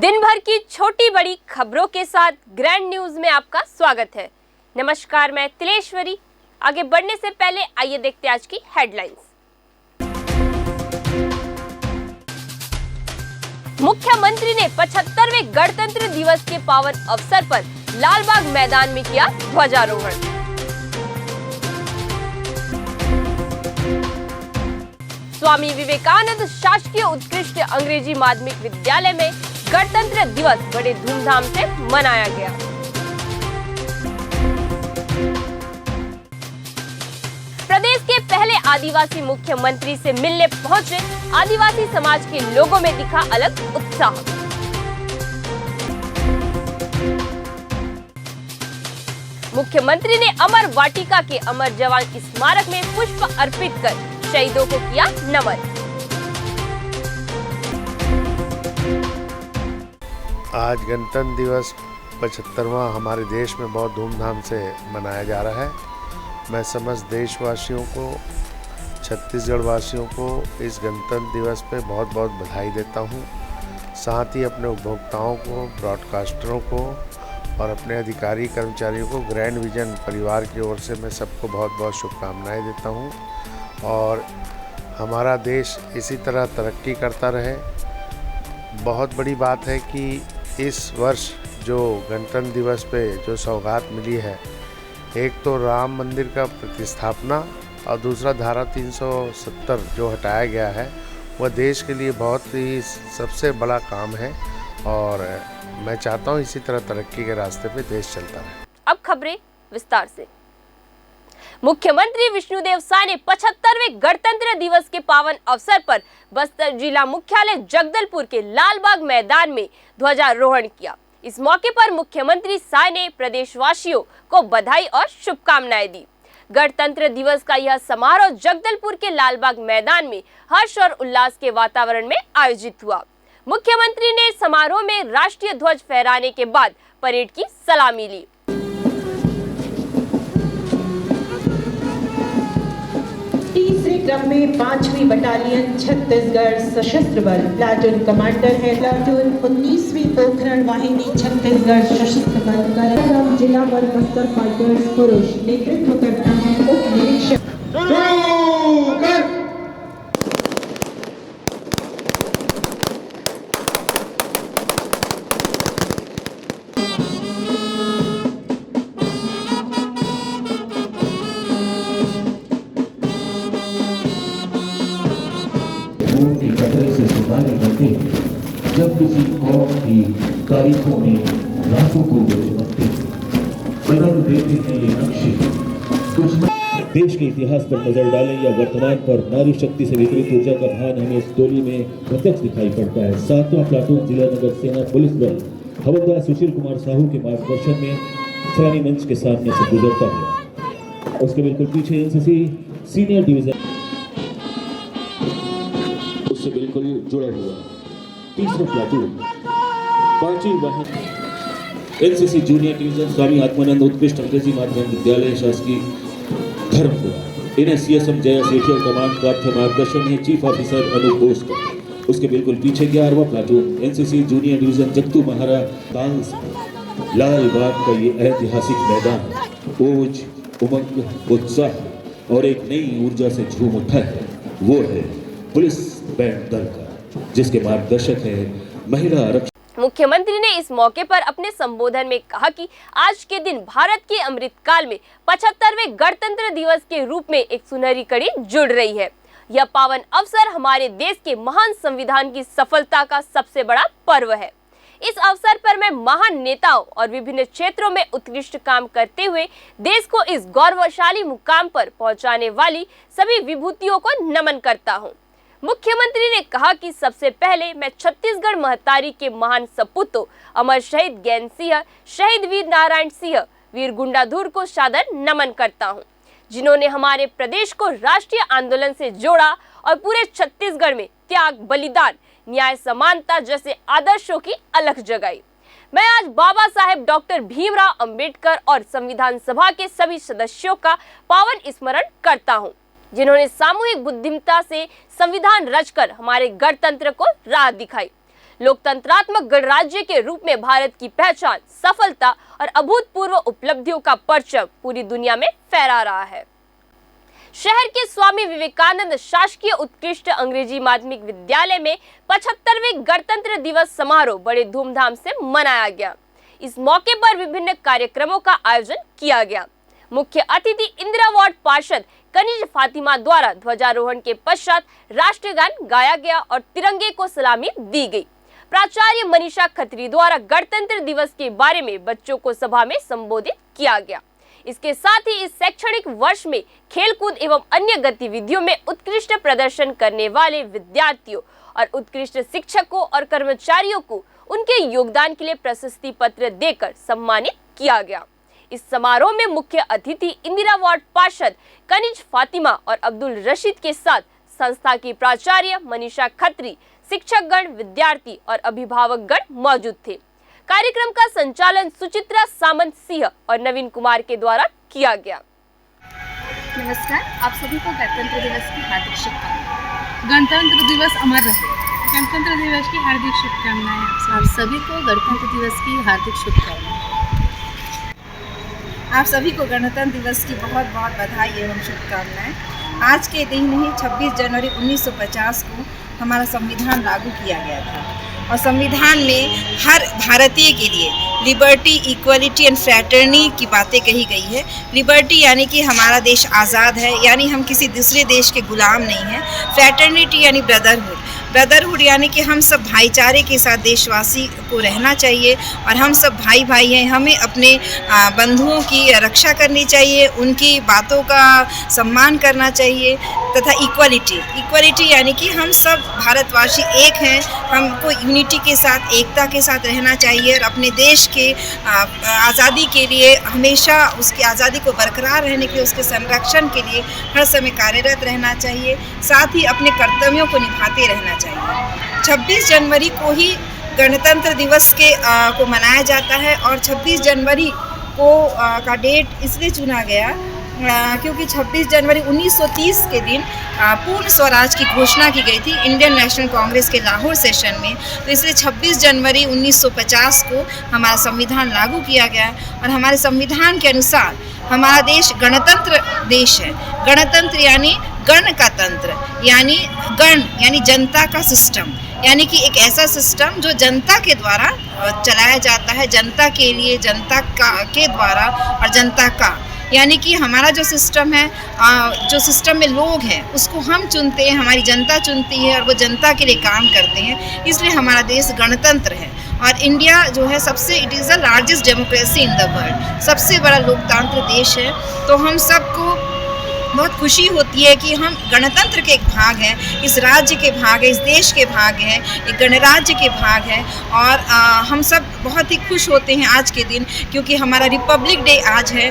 दिन भर की छोटी बड़ी खबरों के साथ ग्रैंड न्यूज में आपका स्वागत है। नमस्कार, मैं तिलेश्वरी। आगे बढ़ने से पहले आइए देखते हैं आज की हेडलाइंस। मुख्यमंत्री ने 75वें गणतंत्र दिवस के पावन अवसर पर लालबाग मैदान में किया ध्वजारोहण। स्वामी विवेकानंद शासकीय उत्कृष्ट अंग्रेजी माध्यमिक विद्यालय में गणतंत्र दिवस बड़े धूमधाम से मनाया गया। प्रदेश के पहले आदिवासी मुख्यमंत्री से मिलने पहुंचे आदिवासी समाज के लोगों में दिखा अलग उत्साह। मुख्यमंत्री ने अमर वाटिका के अमर जवान स्मारक में पुष्प अर्पित कर शहीदों को किया नमन। आज गणतंत्र दिवस 75वां हमारे देश में बहुत धूमधाम से मनाया जा रहा है। मैं समस्त देशवासियों को, छत्तीसगढ़ वासियों को इस गणतंत्र दिवस पे बहुत बहुत बधाई देता हूँ। साथ ही अपने उपभोक्ताओं को, ब्रॉडकास्टरों को और अपने अधिकारी कर्मचारियों को ग्रैंड विजन परिवार की ओर से मैं सबको बहुत बहुत शुभकामनाएं देता हूँ और हमारा देश इसी तरह तरक्की करता रहे। बहुत बड़ी बात है कि इस वर्ष जो गणतंत्र दिवस पे जो सौगात मिली है, एक तो राम मंदिर का प्रतिस्थापना और दूसरा धारा 370 जो हटाया गया है, वह देश के लिए बहुत ही सबसे बड़ा काम है और मैं चाहता हूँ इसी तरह तरक्की के रास्ते पे देश चलता रहे। अब खबरें विस्तार से। मुख्यमंत्री विष्णुदेव साय ने 75वें गणतंत्र दिवस के पावन अवसर पर बस्तर जिला मुख्यालय जगदलपुर के लालबाग मैदान में ध्वजारोहण किया। इस मौके पर मुख्यमंत्री साय ने प्रदेशवासियों को बधाई और शुभकामनाएं दी। गणतंत्र दिवस का यह समारोह जगदलपुर के लालबाग मैदान में हर्ष और उल्लास के वातावरण में आयोजित हुआ। मुख्यमंत्री ने समारोह में राष्ट्रीय ध्वज फहराने के बाद परेड की सलामी ली। तीसरे क्रम में 5वीं बटालियन छत्तीसगढ़ सशस्त्र बल प्लाटून कमांडर है प्लाटून 19वीं पोखरण वाहिनी छत्तीसगढ़ सशस्त्र बल कार्यक्रम जिला बल बस्तर फाइटर्स पुरुष नेतृत्व करता है उप निरीक्षक। की कतरे से सुधारे करते जब किसी कौम की तारीखों में रातों को चमकते बदल देते हैं ये नक्शे। कुछ देश के इतिहास पर नजर डालें या वर्तमान पर नारी शक्ति से विपरीत ऊर्जा का भान हमें इस टोली में प्रत्यक्ष दिखाई पड़ता है। 7वां प्लाटून जिला नगर सेना पुलिस बल हवलदार सुशील कुमार साहू के मार्गदर्शन में सैनी मंच के सामने से गुजरता है। उसके बिल्कुल पीछे एनसीसी सीनियर डिवीजन से बिल्कुल जुड़ा हुआ तीसरा प्लाटून 5वीं वाहिनी NCC junior division Swami Atmanand उत्कृष्ट अंग्रेजी माध्यम विद्यालय शासकीय धर्मपुरा। इन्हें सीएसएम जया सेठिया कमांड प्राप्त मार्गदर्शन है चीफ ऑफिसर अनूप बोस का। उसके बिल्कुल पीछे 11वां platoon NCC junior division Jugto महारा ताल से लाल बाग का ये ऐतिहासिक मैदान ओज, उमंग, उत्साह और एक नई ऊर्जा से झूम उठा है। वो है पुलिस बैंड दल का, जिसके मार्गदर्शक है महिला आरक्षक। मुख्यमंत्री ने इस मौके पर अपने संबोधन में कहा कि आज के दिन भारत के अमृतकाल में 75वें गणतंत्र दिवस के रूप में एक सुनहरी कड़ी जुड़ रही है। यह पावन अवसर हमारे देश के महान संविधान की सफलता का सबसे बड़ा पर्व है। इस अवसर पर मैं महान नेताओं और विभिन्न क्षेत्रों में उत्कृष्ट काम करते हुए देश को इस गौरवशाली मुकाम पर पहुंचाने वाली सभी विभूतियों को नमन करता हूं। मुख्यमंत्री ने कहा कि सबसे पहले मैं छत्तीसगढ़ महतारी के महान सपूतों अमर शहीद गैन सिंह, शहीद वीर नारायण सिंह, वीर गुंडाधुर को सादर नमन करता हूं, जिन्होंने हमारे प्रदेश को राष्ट्रीय आंदोलन से जोड़ा और पूरे छत्तीसगढ़ में त्याग, बलिदान, न्याय, समानता जैसे आदर्शों की अलख जगाई। मैं आज बाबा साहेब डॉक्टर भीमराव अंबेडकर और संविधान सभा के सभी सदस्यों का पावन स्मरण करता हूं, जिन्होंने सामूहिक बुद्धिमत्ता से संविधान रचकर हमारे गणतंत्र को राह दिखाई। लोकतंत्रात्मक गणराज्य के रूप में भारत की पहचान, सफलता और अभूतपूर्व उपलब्धियों का परचम पूरी दुनिया में फहरा रहा है। शहर के स्वामी विवेकानंद शासकीय उत्कृष्ट अंग्रेजी माध्यमिक विद्यालय में 75वें गणतंत्र दिवस समारोह बड़े धूमधाम से मनाया गया। इस मौके पर विभिन्न कार्यक्रमों का आयोजन किया गया। मुख्य अतिथि इंदिरा वार्ड पार्षद कनिज फातिमा द्वारा ध्वजारोहण के पश्चात राष्ट्रगान गाया गया और तिरंगे को सलामी दी गई। प्राचार्य मनीषा खत्री द्वारा गणतंत्र दिवस के बारे में बच्चों को सभा में संबोधित किया गया। इसके साथ ही इस शैक्षणिक वर्ष में खेलकूद एवं अन्य गतिविधियों में उत्कृष्ट प्रदर्शन करने वाले विद्यार्थियों और उत्कृष्ट शिक्षकों और कर्मचारियों को उनके योगदान के लिए प्रशस्ति पत्र देकर सम्मानित किया गया। इस समारोह में मुख्य अतिथि इंदिरा वार्ड पार्षद कनिज फातिमा और अब्दुल रशीद के साथ संस्था की प्राचार्य मनीषा खत्री, शिक्षकगण, विद्यार्थी और अभिभावकगण मौजूद थे। कार्यक्रम का संचालन सुचित्रा सामंत सिंह और नवीन कुमार के द्वारा किया गया। नमस्कार, आप सभी को गणतंत्र दिवस की हार्दिक शुभकामनाएं। गणतंत्र दिवस अमर रहे। गणतंत्र दिवस की हार्दिक शुभकामनाएं। आप सभी को गणतंत्र दिवस की हार्दिक शुभकामनाएं। आप सभी को गणतंत्र दिवस की बहुत बहुत बधाई एवं शुभकामनाएं। आज के दिन ही 26 जनवरी 1950 को हमारा संविधान लागू किया गया था और संविधान में हर भारतीय के लिए लिबर्टी, इक्वलिटी एंड फ्रैटर्निटी की बातें कही गई है। लिबर्टी यानी कि हमारा देश आज़ाद है, यानी हम किसी दूसरे देश के गुलाम नहीं हैं। फ्रैटर्निटी यानी ब्रदरहुड, ब्रदरहुड यानी कि हम सब भाईचारे के साथ देशवासी को रहना चाहिए और हम सब भाई भाई हैं। हमें अपने बंधुओं की रक्षा करनी चाहिए, उनकी बातों का सम्मान करना चाहिए। तथा इक्वलिटी, इक्वलिटी यानी कि हम सब भारतवासी एक हैं, हमको यूनिटी के साथ, एकता के साथ रहना चाहिए और अपने देश के आज़ादी के लिए हमेशा उसकी आज़ादी को बरकरार रहने के लिए, उसके संरक्षण के लिए हर समय कार्यरत रहना चाहिए। साथ ही अपने कर्तव्यों को निभाते रहना चाहिए। 26 जनवरी को ही गणतंत्र दिवस को मनाया जाता है और 26 जनवरी का डेट इसलिए चुना गया क्योंकि 26 जनवरी 1930 के दिन पूर्ण स्वराज की घोषणा की गई थी इंडियन नेशनल कांग्रेस के लाहौर सेशन में। तो इसलिए 26 जनवरी 1950 को हमारा संविधान लागू किया गया और हमारे संविधान के अनुसार हमारा देश गणतंत्र देश है। गणतंत्र यानी गण का तंत्र, यानी गण यानी जनता का सिस्टम, यानी कि एक ऐसा सिस्टम जो जनता के द्वारा चलाया जाता है, जनता के लिए, जनता के द्वारा और जनता का, यानी कि हमारा जो सिस्टम है, जो सिस्टम में लोग हैं उसको हम चुनते हैं, हमारी जनता चुनती है और वो जनता के लिए काम करते हैं। इसलिए हमारा देश गणतंत्र है और इंडिया जो है it is the largest democracy in the world, सबसे बड़ा लोकतांत्रिक देश है। तो हम सबको बहुत खुशी होती है कि हम गणतंत्र के एक भाग हैं, इस राज्य के भाग हैं, इस देश के भाग हैं, एक गणराज्य के भाग हैं और हम सब बहुत ही खुश होते हैं आज के दिन क्योंकि हमारा रिपब्लिक डे आज है।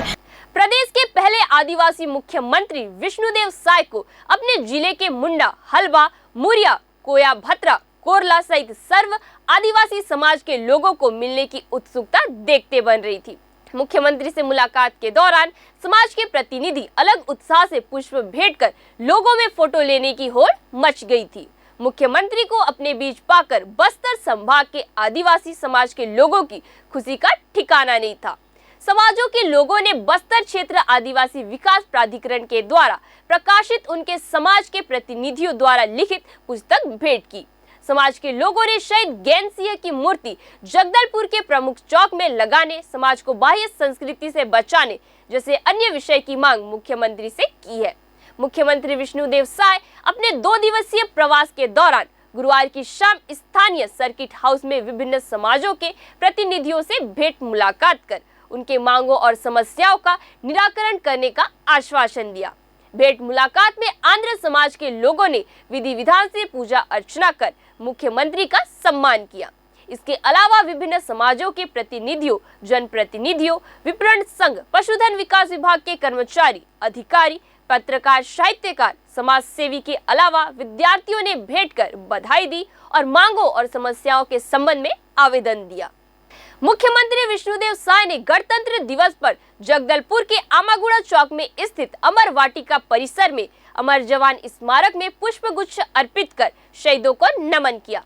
प्रदेश के पहले आदिवासी मुख्यमंत्री विष्णुदेव साय को अपने जिले के मुंडा, हलवा, मुरिया, कोया भत्रा, कोरला सहित सर्व आदिवासी समाज के लोगों को मिलने की उत्सुकता देखते बन रही थी। मुख्यमंत्री से मुलाकात के दौरान समाज के प्रतिनिधि अलग उत्साह से पुष्प भेंट कर लोगों में फोटो लेने की होड़ मच गई थी। मुख्यमंत्री को अपने बीच पाकर बस्तर संभाग के आदिवासी समाज के लोगों की खुशी का ठिकाना नहीं था। समाजों के लोगों ने बस्तर क्षेत्र आदिवासी विकास प्राधिकरण के द्वारा प्रकाशित उनके समाज के प्रतिनिधियों द्वारा लिखित पुस्तक भेंट की। समाज के लोगों ने शहीद गैन सिंह की मूर्ति जगदलपुर के प्रमुख चौक में लगाने, समाज को बाह्य संस्कृति से बचाने जैसे अन्य विषय की मांग मुख्यमंत्री से की है। मुख्यमंत्री विष्णुदेव साय अपने 2 दिवसीय प्रवास के दौरान गुरुवार की शाम स्थानीय सर्किट हाउस में विभिन्न समाजों के प्रतिनिधियों से भेंट मुलाकात कर उनके मांगों और समस्याओं का निराकरण करने का आश्वासन दिया। भेंट मुलाकात में आंध्र समाज के लोगों ने विधि विधान से पूजा अर्चना कर मुख्यमंत्री का सम्मान किया। इसके अलावा विभिन्न समाजों के प्रतिनिधियों, जनप्रतिनिधियों, विपणन संघ, पशुधन विकास विभाग के कर्मचारी, अधिकारी, पत्रकार, साहित्यकार, समाज सेवी के अलावा विद्यार्थियों ने भेंट कर बधाई दी और मांगों और समस्याओं के संबंध में आवेदन दिया। मुख्यमंत्री विष्णुदेव साय ने गणतंत्र दिवस पर जगदलपुर के आमागुड़ा चौक में स्थित अमर वाटिका परिसर में अमर जवान स्मारक में पुष्प गुच्छ अर्पित कर शहीदों को नमन किया।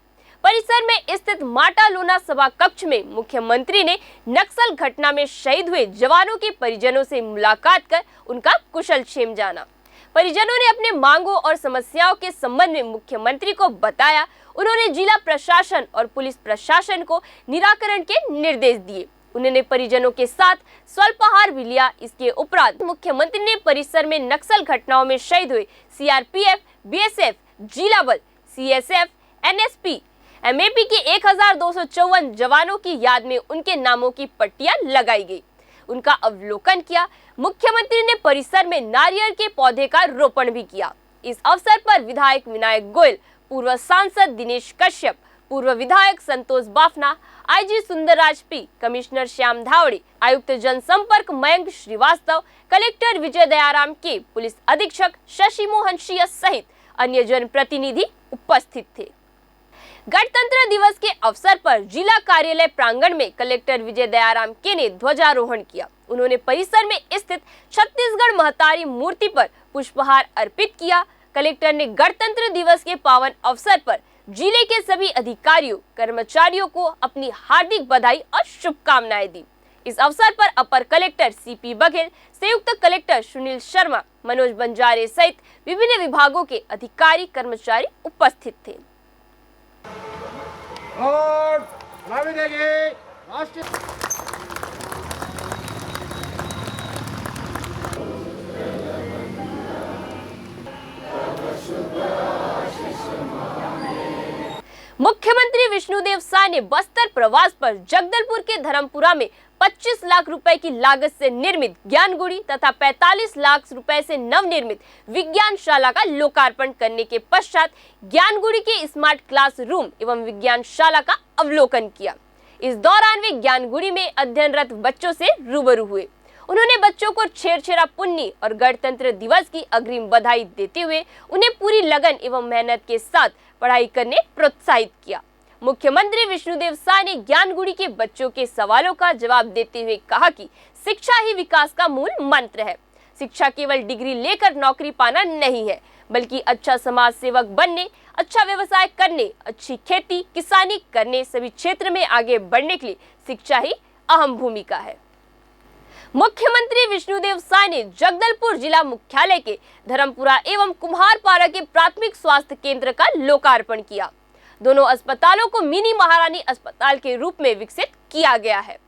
परिसर में स्थित माटा लोना सभा कक्ष में मुख्यमंत्री ने नक्सल घटना में शहीद हुए जवानों के परिजनों से मुलाकात कर उनका कुशल क्षेम जाना। परिजनों ने अपने मांगों और समस्याओं के संबंध में मुख्यमंत्री को बताया। उन्होंने जिला प्रशासन और पुलिस प्रशासन को निराकरण के निर्देश दिए। उन्होंने परिजनों के साथ स्वल्पाहार भी लिया। इसके उपरांत मुख्यमंत्री ने परिसर में नक्सल घटनाओं में शहीद हुए सीआरपीएफ, बीएसएफ, जिला बल, सीएसएफ, एनएसपी, एमएपी के 1254 जवानों की याद में उनके नामों की पट्टियां लगाई गई। उनका अवलोकन किया। मुख्यमंत्री ने परिसर में नारियल के पौधे का रोपण भी किया। इस अवसर पर विधायक विनायक गोयल, पूर्व सांसद दिनेश कश्यप, पूर्व विधायक Santosh Bafna, IG Sundarraj P, commissioner Shyam Dhawde, आयुक्त जनसंपर्क Mayank Srivastava, collector Vijay Dayaram K, police अधीक्षक शशि मोहन सिंह सहित अन्य जनप्रतिनिधि उपस्थित थे। गणतंत्र दिवस के अवसर पर जिला कार्यालय प्रांगण में कलेक्टर विजय दयाराम के ने ध्वजारोहण किया। उन्होंने परिसर में स्थित छत्तीसगढ़ महतारी मूर्ति पर पुष्पहार अर्पित किया। कलेक्टर ने गणतंत्र दिवस के पावन अवसर पर जिले के सभी अधिकारियों, कर्मचारियों को अपनी हार्दिक बधाई और शुभकामनाएं दी। इस अवसर पर अपर कलेक्टर सीपी बघेल, संयुक्त कलेक्टर सुनील शर्मा, मनोज बंजारे सहित विभिन्न विभागों के अधिकारी, कर्मचारी उपस्थित थे। और राष्ट्रीय मुख्यमंत्री विष्णुदेव साय ने बस्तर प्रवास पर जगदलपुर के धर्मपुरा में 25 लाख रुपए की लागत से निर्मित ज्ञानगुड़ी तथा 45 लाख रुपए से नवनिर्मित विज्ञानशाला का लोकार्पण करने के पश्चात ज्ञानगुड़ी के स्मार्ट क्लासरूम एवं विज्ञानशाला का अवलोकन किया। इस दौरान वे ज्ञानगुड़ी में अध्ययनरत बच्चों से रूबरू हुए। उन्होंने बच्चों को छेरछेरा पुन्नी और गणतंत्र दिवस की अग्रिम बधाई देते हुए उन्हें पूरी लगन एवं मेहनत के साथ पढ़ाई करने प्रोत्साहित किया। मुख्यमंत्री विष्णुदेव साय ने ज्ञानगुड़ी के बच्चों के सवालों का जवाब देते हुए कहा कि शिक्षा ही विकास का मूल मंत्र है। शिक्षा केवल डिग्री लेकर नौकरी पाना नहीं है, बल्कि अच्छा समाज सेवक बनने, अच्छा व्यवसाय करने, अच्छी खेती किसानी करने, सभी क्षेत्र में आगे बढ़ने के लिए शिक्षा ही अहम भूमिका है। मुख्यमंत्री विष्णुदेव साय ने जगदलपुर जिला मुख्यालय के धर्मपुरा एवं कुम्हारपारा के प्राथमिक स्वास्थ्य केंद्र का लोकार्पण किया। दोनों अस्पतालों को मिनी महारानी अस्पताल के रूप में विकसित किया गया है।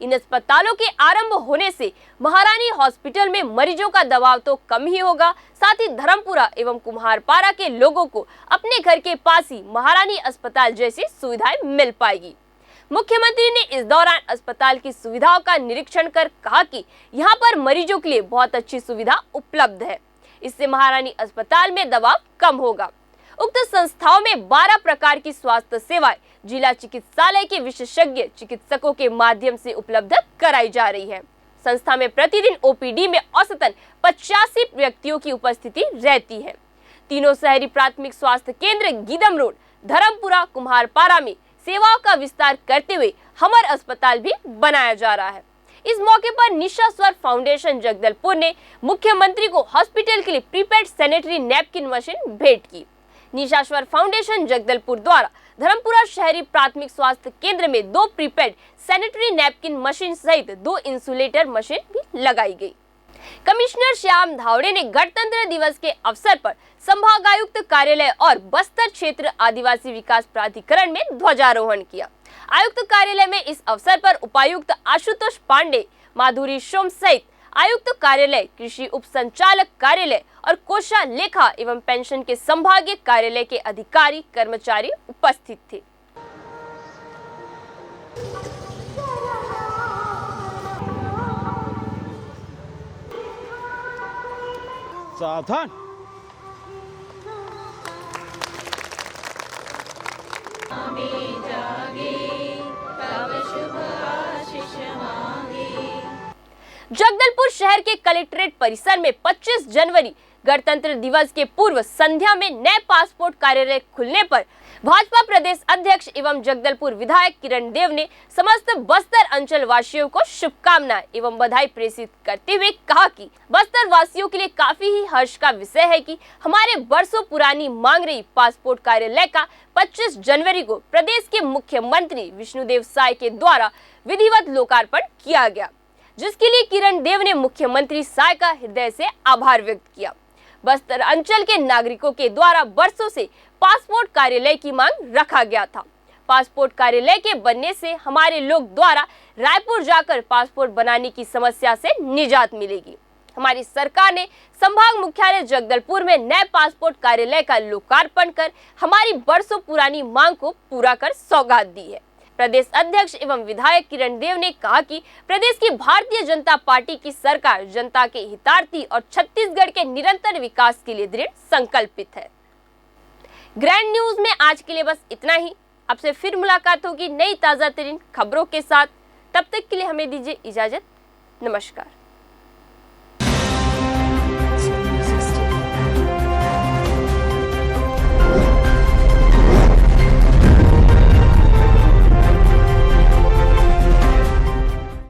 इन अस्पतालों के आरंभ होने से महारानी हॉस्पिटल में मरीजों का दबाव तो कम ही होगा, साथ ही धर्मपुरा एवं कुम्हारपारा के लोगों को अपने घर के पास ही महारानी अस्पताल जैसी सुविधाएं मिल पाएगी। मुख्यमंत्री ने इस दौरान अस्पताल की सुविधाओं का निरीक्षण कर कहा कि यहां पर मरीजों के लिए बहुत अच्छी सुविधा उपलब्ध है। इससे महारानी अस्पताल में दबाव कम होगा। उक्त संस्थाओं में 12 प्रकार की स्वास्थ्य सेवाएं जिला चिकित्सालय के विशेषज्ञ चिकित्सकों के माध्यम से उपलब्ध कराई जा रही है। संस्था में प्रतिदिन ओपीडी में औसतन 85 व्यक्तियों की उपस्थिति रहती है। तीनों शहरी प्राथमिक स्वास्थ्य केंद्र गीदम रोड, धर्मपुरा, कुम्हारपारा में सेवाओं का विस्तार करते हुए हमर अस्पताल भी बनाया जा रहा है। इस मौके पर निशा स्वर फाउंडेशन जगदलपुर ने मुख्यमंत्री को हॉस्पिटल के लिए प्रीपेड सैनिटरी नैपकिन मशीन भेंट की। निशा स्वर फाउंडेशन जगदलपुर द्वारा धर्मपुरा शहरी प्राथमिक स्वास्थ्य केंद्र में 2 प्रीपेड सैनिटरी नैपकिन मशीन सहित 2 इंसुलेटर मशीन भी लगाई गई। कमिश्नर श्याम धावड़े ने गणतंत्र दिवस के अवसर पर संभागायुक्त कार्यालय और बस्तर क्षेत्र आदिवासी विकास प्राधिकरण में ध्वजारोहण किया। आयुक्त कार्यालय में इस अवसर पर उपायुक्त आशुतोष पांडे, माधुरी सोम सहित आयुक्त कार्यालय, कृषि उप संचालक कार्यालय और कोषा लेखा एवं पेंशन के संभागीय कार्यालय के अधिकारी कर्मचारी उपस्थित थे। सावधान। जगदलपुर शहर के कलेक्ट्रेट परिसर में 25 जनवरी गणतंत्र दिवस के पूर्व संध्या में नए पासपोर्ट कार्यालय खुलने पर भाजपा प्रदेश अध्यक्ष एवं जगदलपुर विधायक किरण देव ने समस्त बस्तर अंचल वासियों को शुभकामनाएं एवं बधाई प्रेषित करते हुए कहा कि बस्तर वासियों के लिए काफी ही हर्ष का विषय है कि हमारे वर्षों पुरानी मांग रही पासपोर्ट कार्यालय का 25 जनवरी को प्रदेश के मुख्यमंत्री विष्णुदेव साय के द्वारा विधिवत लोकार्पण किया गया, जिसके लिए किरण देव ने मुख्यमंत्री साय का हृदय से आभार व्यक्त किया। बस्तर अंचल के नागरिकों के द्वारा वर्षों से पासपोर्ट कार्यालय की मांग रखा गया था। पासपोर्ट कार्यालय के बनने से हमारे लोग द्वारा रायपुर जाकर पासपोर्ट बनाने की समस्या से निजात मिलेगी। हमारी सरकार ने संभाग मुख्यालय जगदलपुर में नए पासपोर्ट कार्यालय का लोकार्पण कर हमारी वर्षों पुरानी मांग को पूरा कर सौगात दी है। प्रदेश अध्यक्ष एवं विधायक किरण देव ने कहा कि प्रदेश की भारतीय जनता पार्टी की सरकार जनता के हितार्थी और छत्तीसगढ़ के निरंतर विकास के लिए दृढ़ संकल्पित है। ग्रैंड न्यूज में आज के लिए बस इतना ही। आपसे फिर मुलाकात होगी नई ताजा तरीन खबरों के साथ। तब तक के लिए हमें दीजिए इजाजत। नमस्कार।